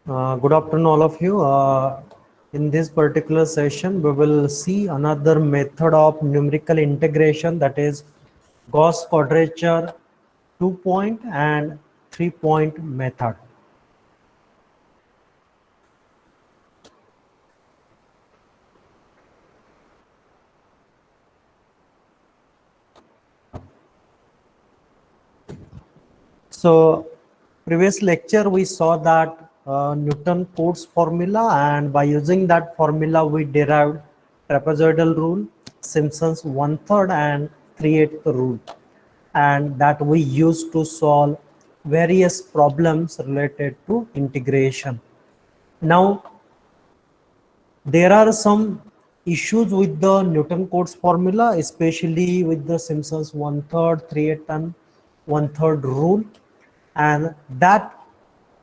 Good afternoon, all of you. In this particular session, we will see another method of numerical integration, that is Gauss quadrature 2-point and 3-point method. So, previous lecture we saw that Newton-Cotes formula, and by using that formula we derived trapezoidal rule, Simpson's 1/3 and 3/8 rule, and that we use to solve various problems related to integration. Now, there are some issues with the Newton-Cotes formula, especially with the Simpson's 1/3, 3/8 and 1/3 rule, and that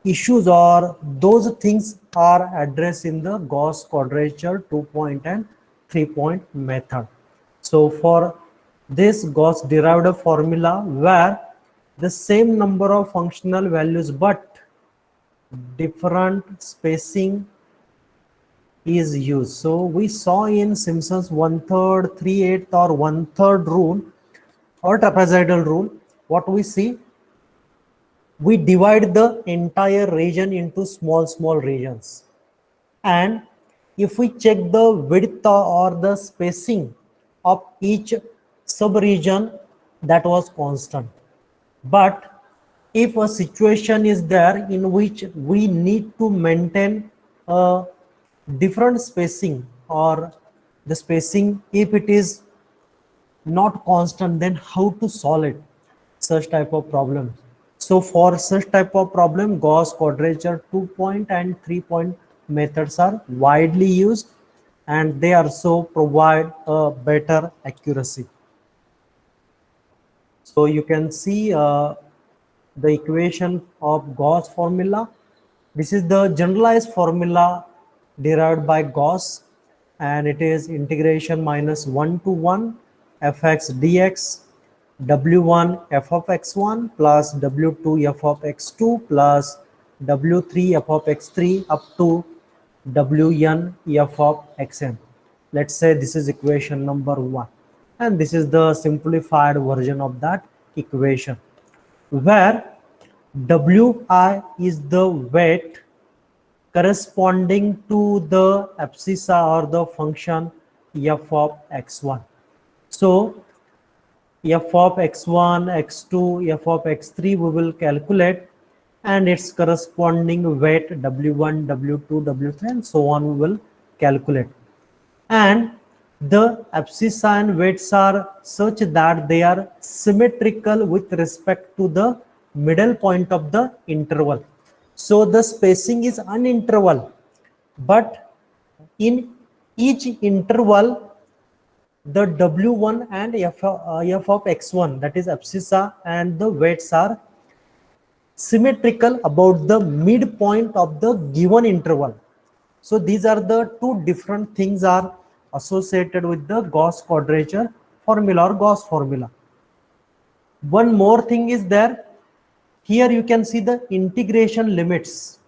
issues or those things are addressed in the Gauss quadrature 2-point and 3-point method. So for this Gauss derived a formula where the same number of functional values but different spacing is used. So we saw in Simpson's 1/3, 3/8 or 1/3 rule or trapezoidal rule, what we see, we divide the entire region into small regions, and if we check the width or the spacing of each sub-region, that was constant. But if a situation is there in which we need to maintain a different spacing, or the spacing, if it is not constant, then how to solve it, such type of problems? So for such type of problem, Gauss quadrature 2-point and 3-point methods are widely used, and they also provide a better accuracy. So you can see the equation of Gauss formula. This is the generalized formula derived by Gauss, and it is integration minus 1 to 1 fx dx w1 f of x1 plus w2 f of x2 plus w3 f of x3 up to wn f of xn. Let's say this is equation number 1, and this is the simplified version of that equation, where wi is the weight corresponding to the abscissa or the function f of x1. So f of x1, x2, f of x3 we will calculate, and its corresponding weight w1, w2, w3 and so on we will calculate. And the abscissa and weights are such that they are symmetrical with respect to the middle point of the interval. So the spacing is uninterval, but in each interval the w1 and f of x1, that is abscissa, and the weights are symmetrical about the midpoint of the given interval. So these are the two different things are associated with the Gauss quadrature formula or Gauss formula. One more thing is there. Here you can see the integration limits.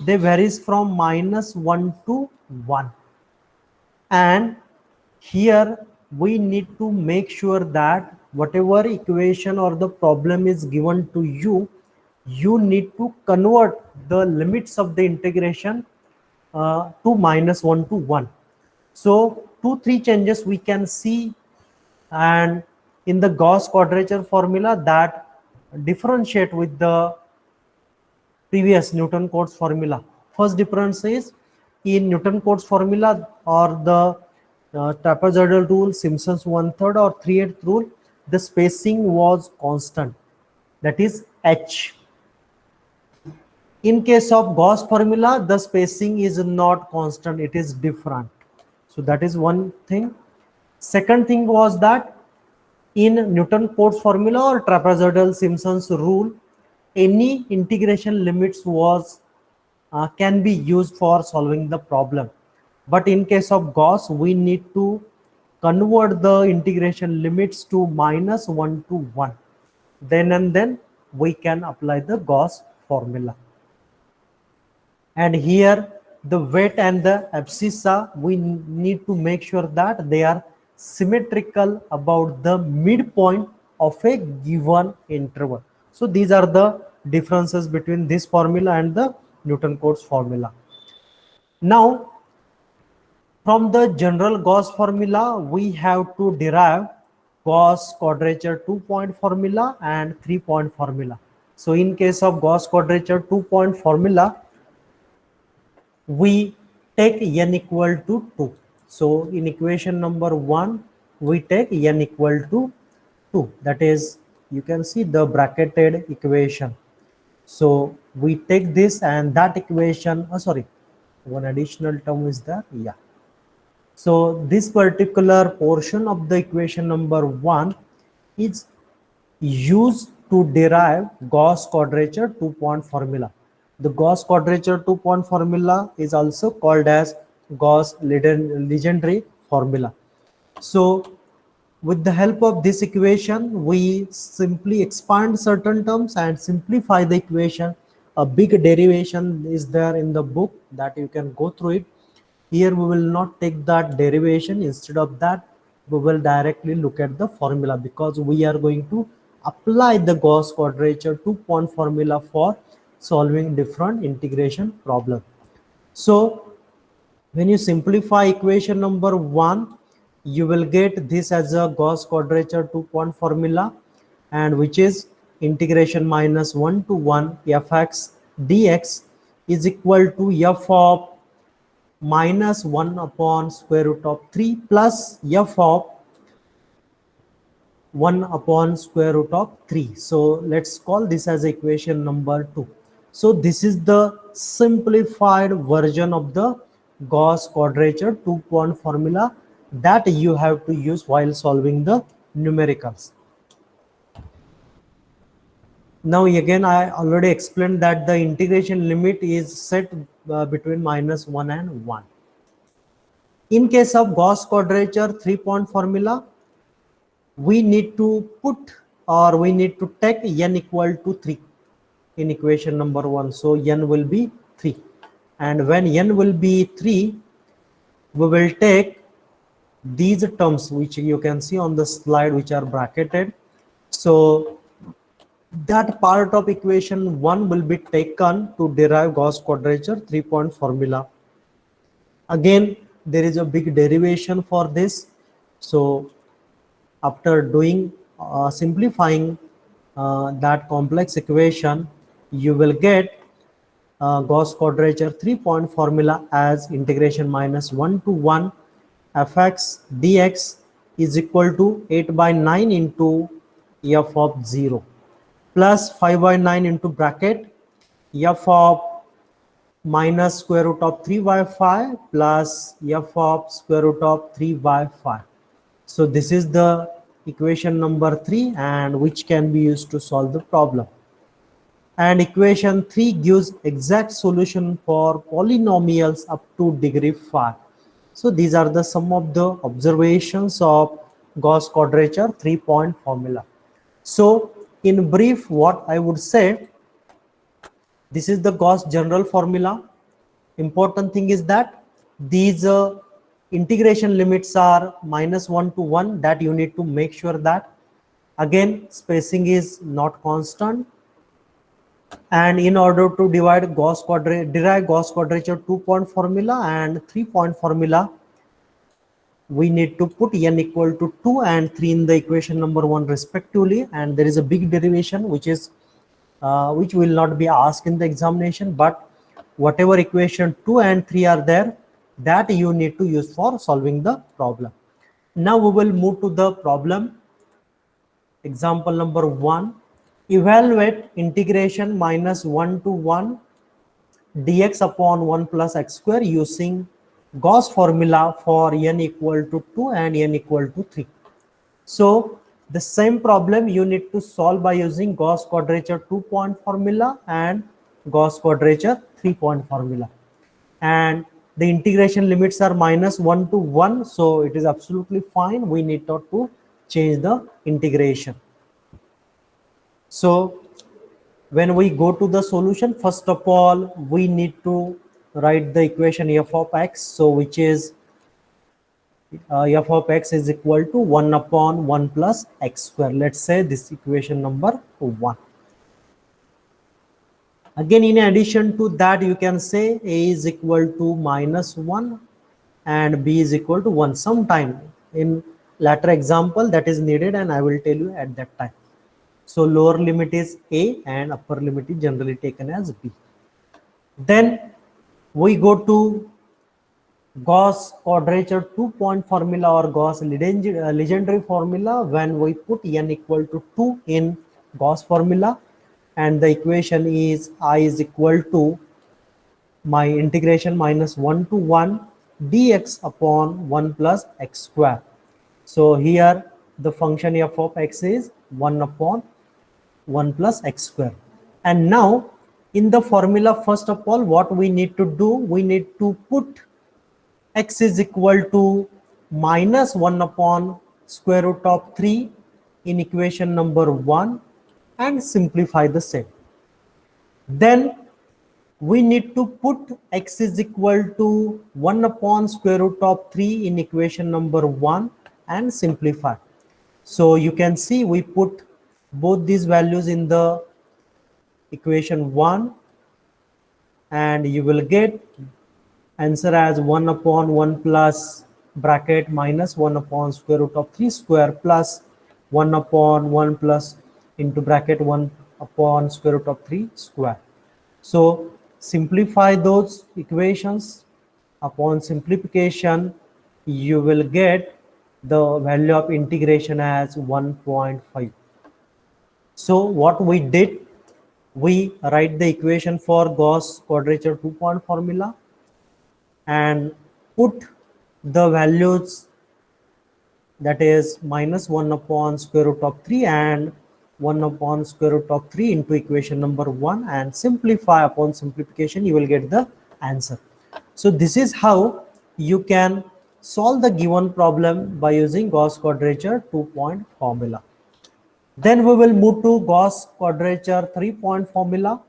They varies from -1 to 1. And here we need to make sure that whatever equation or the problem is given to you, you need to convert the limits of the integration to -1 to 1. So 2-3 changes we can see, and in the Gauss quadrature formula that differentiate with the previous Newton-Cotes formula. First difference is in Newton-Cotes formula or the trapezoidal rule, Simpson's 1/3 or 3/8 rule, the spacing was constant, that is h. In case of Gauss formula, the spacing is not constant, it is different. So that is one thing. Second thing was that in Newton-Cotes formula or trapezoidal Simpson's rule, any integration limits was can be used for solving the problem. But in case of Gauss, we need to convert the integration limits to -1 to 1. Then and then we can apply the Gauss formula. And here the weight and the abscissa, we need to make sure that they are symmetrical about the midpoint of a given interval. So these are the differences between this formula and the Newton-Cotes formula. Now, from the general Gauss formula, we have to derive Gauss quadrature 2-point formula and 3-point formula. So in case of Gauss quadrature 2-point formula, we take n equal to 2. So in equation number 1, we take n equal to 2. That is, you can see the bracketed equation. So we take this and that equation, sorry, one additional term is there, yeah. So this particular portion of the equation number 1 is used to derive Gauss quadrature 2-point formula. The Gauss quadrature 2-point formula is also called as Gauss Legendre formula. So with the help of this equation, we simply expand certain terms and simplify the equation. A big derivation is there in the book that you can go through it. Here we will not take that derivation. Instead of that, we will directly look at the formula, because we are going to apply the Gauss quadrature 2-point formula for solving different integration problem. So when you simplify equation number 1, you will get this as a Gauss quadrature 2-point formula, and which is integration minus 1 to 1 fx dx is equal to f of minus 1 upon square root of 3 plus f of 1 upon square root of 3. So let's call this as equation number 2. So this is the simplified version of the Gauss quadrature 2-point formula that you have to use while solving the numericals. Now again, I already explained that the integration limit is set between minus 1 and 1. In case of Gauss quadrature 3-point formula, we need to put, or we need to take n equal to 3 in equation number 1. So n will be 3. And when n will be 3, we will take these terms which you can see on the slide, which are bracketed. So that part of equation 1 will be taken to derive Gauss quadrature 3-point formula. Again, there is a big derivation for this. So after doing simplifying that complex equation, you will get Gauss quadrature 3-point formula as integration minus 1 to 1 fx dx is equal to 8 by 9 into f of 0 plus 5 by 9 into bracket f of minus square root of 3 by 5 plus f of square root of 3 by 5. So this is the equation number 3, and which can be used to solve the problem. And equation 3 gives exact solution for polynomials up to degree 5. So these are the some of the observations of Gauss quadrature 3-point formula. So in brief, what I would say, this is the Gauss general formula. Important thing is that these integration limits are minus 1 to 1, that you need to make sure that. Again, spacing is not constant. And in order to derive Gauss quadrature 2-point formula and 3-point formula, we need to put n equal to 2 and 3 in the equation number 1 respectively. And there is a big derivation which will not be asked in the examination, but whatever equation 2 and 3 are there, that you need to use for solving the problem. Now we will move to the problem. Example number 1. Evaluate integration minus 1 to 1 dx upon 1 plus x square using Gauss formula for n equal to 2 and n equal to 3. So the same problem you need to solve by using Gauss quadrature 2-point formula and Gauss quadrature 3-point formula. And the integration limits are minus 1 to 1, so it is absolutely fine. We need not to change the integration. So When we go to the solution, first of all, we need to write the equation f of x. So which is f of x is equal to 1 upon 1 plus x square. Let's say this equation number 1. Again, in addition to that, you can say a is equal to minus 1 and b is equal to 1. Sometime in later example that is needed, and I will tell you at that time. So lower limit is a and upper limit is generally taken as b. Then we go to Gauss quadrature 2-point formula or Gauss legendary formula when we put n equal to 2 in Gauss formula, and the equation is I is equal to my integration minus 1 to 1 dx upon 1 plus x square. So here the function f of x is 1 upon 1 plus x square. And now in the formula, first of all, what we need to do, we need to put x is equal to minus 1 upon square root of 3 in equation number 1 and simplify the same. Then we need to put x is equal to 1 upon square root of 3 in equation number 1 and simplify. So you can see we put both these values in the equation 1 and you will get answer as 1 upon 1 plus bracket minus 1 upon square root of 3 square plus 1 upon 1 plus into bracket 1 upon square root of 3 square. So simplify those equations. Upon simplification, you will get the value of integration as 1.5. So what we did, we write the equation for Gauss quadrature 2-point formula and put the values, that is minus 1 upon square root of 3 and 1 upon square root of 3 into equation number 1 and simplify. Upon simplification, you will get the answer. So this is how you can solve the given problem by using Gauss quadrature 2-point formula. Then we will move to Gauss quadrature 3-point formula,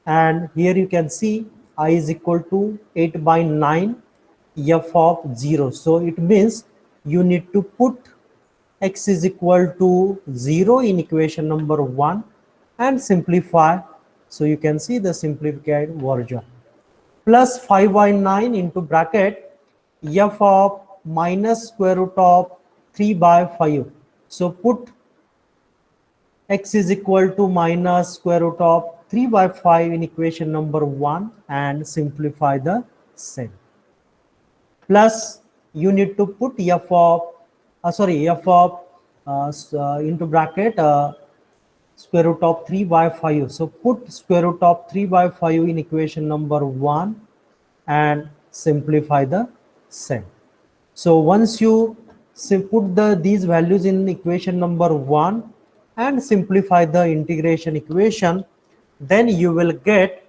and here you can see I is equal to 8 by 9 f of 0. So it means you need to put x is equal to 0 in equation number 1 and simplify. So you can see the simplified version. Plus 5 by 9 into bracket f of minus square root of 3 by 5. So put x is equal to minus square root of 3 by 5 in equation number 1 and simplify the same. Plus you need to put f of into bracket square root of 3 by 5. So put square root of 3 by 5 in equation number 1 and simplify the same. So once you put these values in equation number 1 and simplify the integration equation, then you will get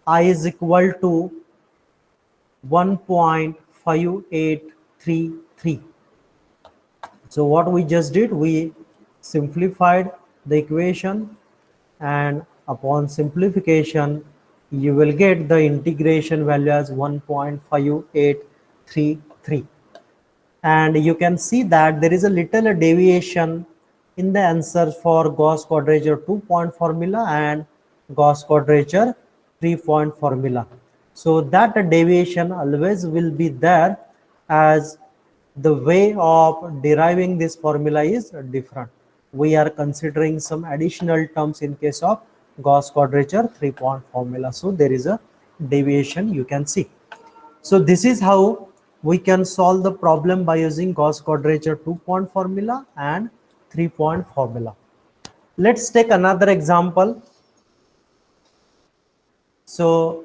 I is equal to 1.5833. So what we just did, we simplified the equation, and upon simplification you will get the integration value as 1.5833. And you can see that there is a little deviation in the answers for Gauss quadrature 2-point formula and Gauss quadrature 3-point formula. So that deviation always will be there, as the way of deriving this formula is different. We are considering some additional terms in case of Gauss quadrature 3-point formula. So there is a deviation you can see. So this is how we can solve the problem by using Gauss quadrature 2-point formula and 3-point formula. Let's take another example. So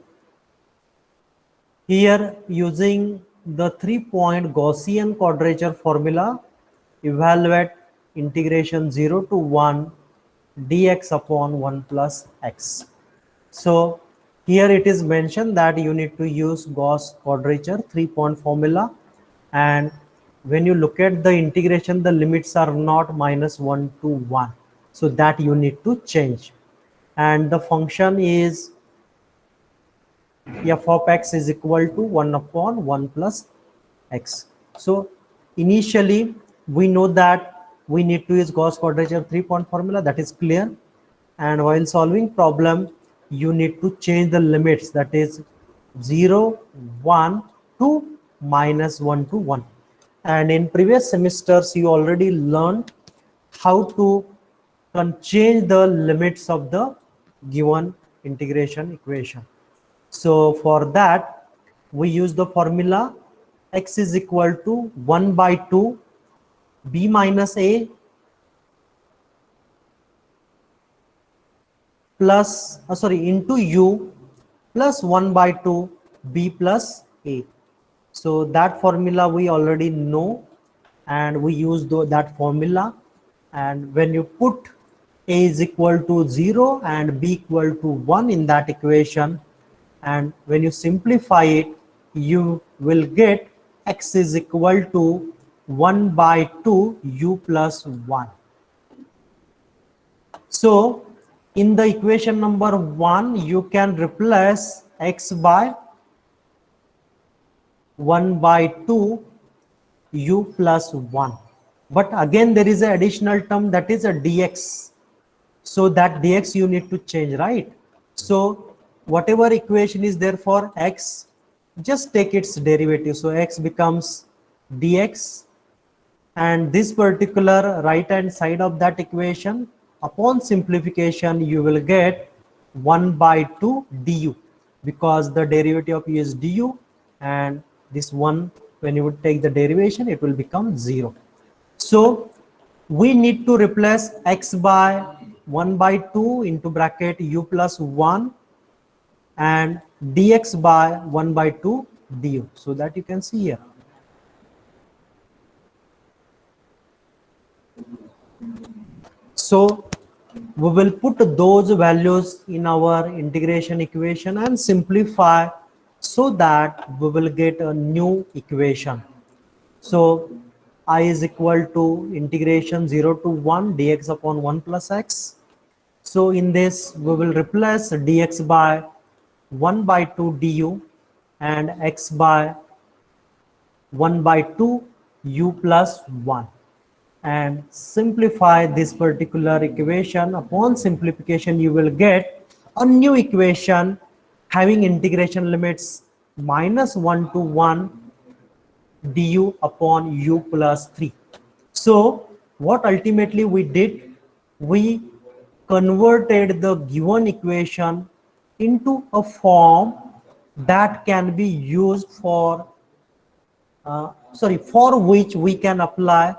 here, using the 3-point Gaussian quadrature formula, evaluate integration 0 to 1 dx upon 1 plus x. So here it is mentioned that you need to use Gauss quadrature 3-point formula, and when you look at the integration, the limits are not minus 1 to 1, so that you need to change. and the function is f of x is equal to 1 upon 1 plus x. So initially we know that we need to use Gauss quadrature 3-point formula, that is clear. And while solving problem, you need to change the limits, that is 0, 1 to -1 to 1. And in previous semesters, you already learned how to change the limits of the given integration equation. So for that, we use the formula x is equal to 1 by 2 b minus a plus into u plus 1 by 2 b plus a. So that formula we already know, and we use that formula. And when you put a is equal to 0 and b equal to 1 in that equation, and when you simplify it, you will get x is equal to 1 by 2 u plus 1. So in the equation number 1, you can replace x by 1 by 2 u plus 1. But again, there is an additional term, that is a dx. So that dx you need to change, right? So whatever equation is there for x, just take its derivative. So x becomes dx, and this particular right hand side of that equation, upon simplification, you will get 1 by 2 du, because the derivative of u is du, and this one, when you would take the derivation, it will become 0. So we need to replace x by 1 by 2 into bracket u plus 1 and dx by 1 by 2 du. So that you can see here. So we will put those values in our integration equation and simplify, so that we will get a new equation. So I is equal to integration 0 to 1 dx upon 1 plus x. So in this, we will replace dx by 1 by 2 du and x by 1 by 2 u plus 1, and simplify this particular equation. Upon simplification, you will get a new equation having integration limits -1 to 1 du upon u plus 3. So what ultimately we did, we converted the given equation into a form that can be used for for which we can apply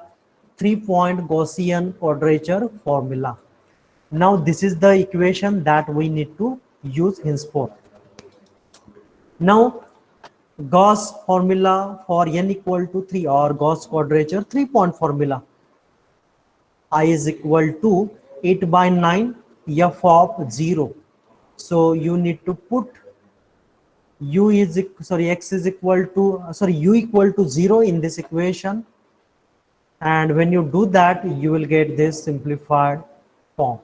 3-point Gaussian quadrature formula. Now this is the equation that we need to use henceforth. Now Gauss formula for n equal to 3, or Gauss quadrature 3-point formula. I is equal to 8 by 9 f of 0. So you need to put u is x is equal to u equal to 0 in this equation, and when you do that, you will get this simplified form,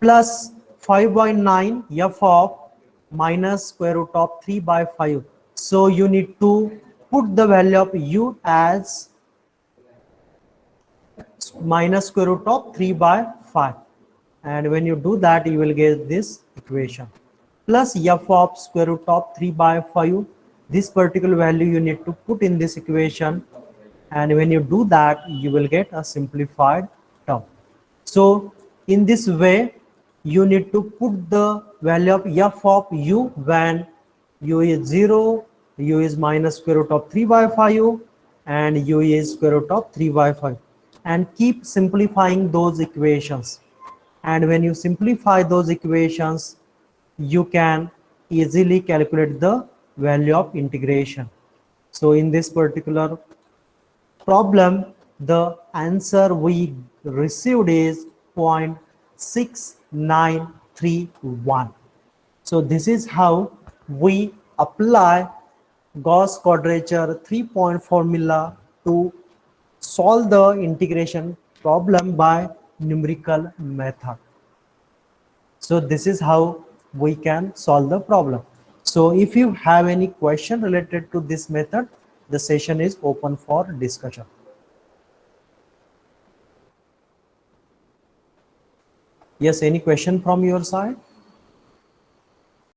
plus 5 by 9 f of minus square root of 3 by 5. So you need to put the value of u as minus square root of 3 by 5, and when you do that, you will get this equation, plus f of square root of 3 by 5. This particular value you need to put in this equation, and when you do that, you will get a simplified term. So in this way, you need to put the value of f of u when u is 0, u is minus square root of 3 by 5, and u is square root of 3 by 5, and keep simplifying those equations. And when you simplify those equations, you can easily calculate the value of integration. So in this particular problem, the answer we received is 0.6931. So this is how we apply Gauss quadrature 3-point formula to solve the integration problem by numerical method. So this is how we can solve the problem. So if you have any question related to this method, the session is open for discussion. Yes, any question from your side?